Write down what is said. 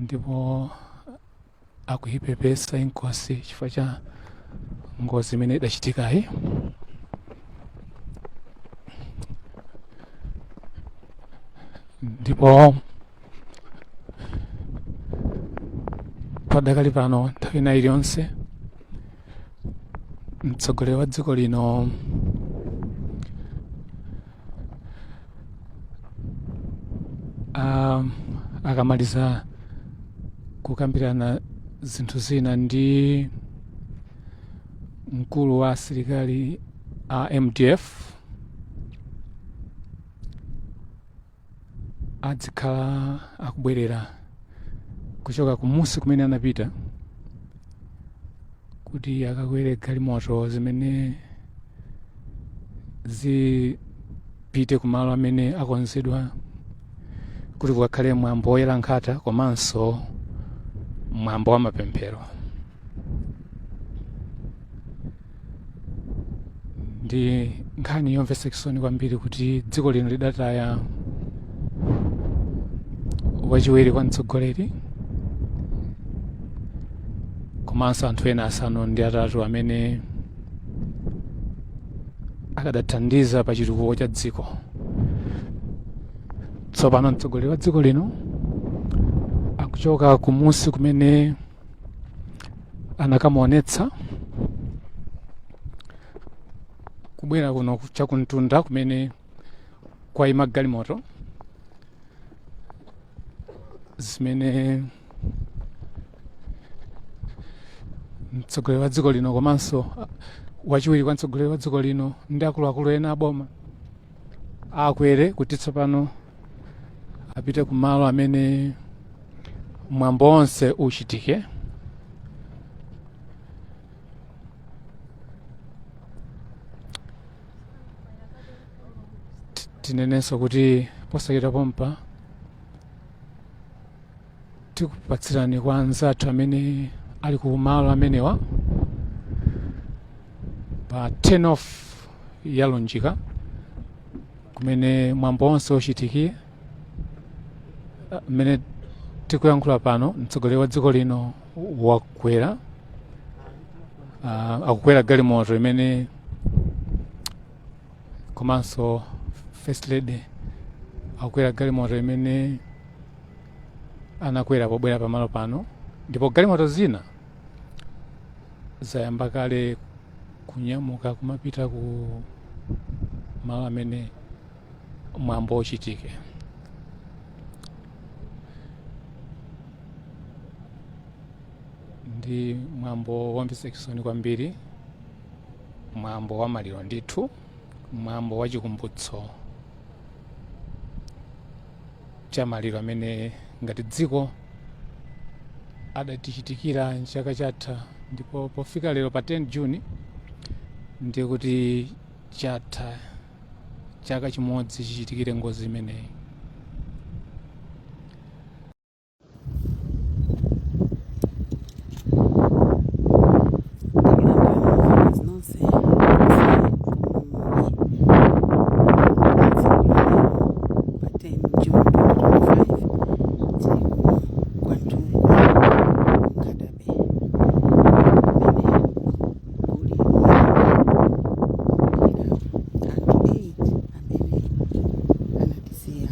ndipo akuyipepesa inkosi chifukwa cha ngozi imene idachitikayi. Ndipo padakali pano nthawi ina iliyonse mtsogoleri wa dziko lino akamaliza kukambirana zinthu zina ndi mkulu wa asilikali a MDF, adzikhala akubwerera kuchoka kumusi kumene anapita kuti akakwere galimoto zimene zipite kumalo amene akonzedwa kuti kukakhale mwambo woyera nkhata komanso mwambo wa mapemphero. Ndi nkhani yomvetsa chisoni kwambiri kuti dziko lino lidataya wachiwiri kwa mtsogoleri komanso anthu ena asanu ndi atatu amene akadathandiza pa chitukuko cha dziko. Tsopano mtsogoleri wa dziko lino akuchoka kumusi kumene anakamuonetsa kubwera kuno chakumtunda kumene kwayima galimoto zimene mtsogoleri wa dziko lino komanso wachiwiri kwa mtsogoleri wa dziko lino ndi akuluakulu ena aboma akwere kuti tsopano apite kumalo amene mwambo onse uchitike. Tinenenso kuti posachita pompa tikupatsirani kwa anzathu amene ali ku malo amenewa pa 10 off ya Lonjika kumene mwambo onse uchitikire. Mmene tikuyankhula pano mtsogoleri wa dziko lino wakwera akukwera galimoto imene komanso First Lady akukwera galimoto imene anakwera pobwera pamalo pano, ndipo galimoto zina zayamba kale kunyamuka kumapita ku malo amene mwambo uchitike. Ndi mwambo womvetsa chisoni kwambiri, mwambo wa maliro ndithu, mwambo wa chikumbutso cha maliro amene ngati dziko adatichitikira nchaka chatha, ndipo pofika lero pa 10 Juni ndiye kuti chatha chaka chimodzi chichitikire ngozi imeneyi. Sia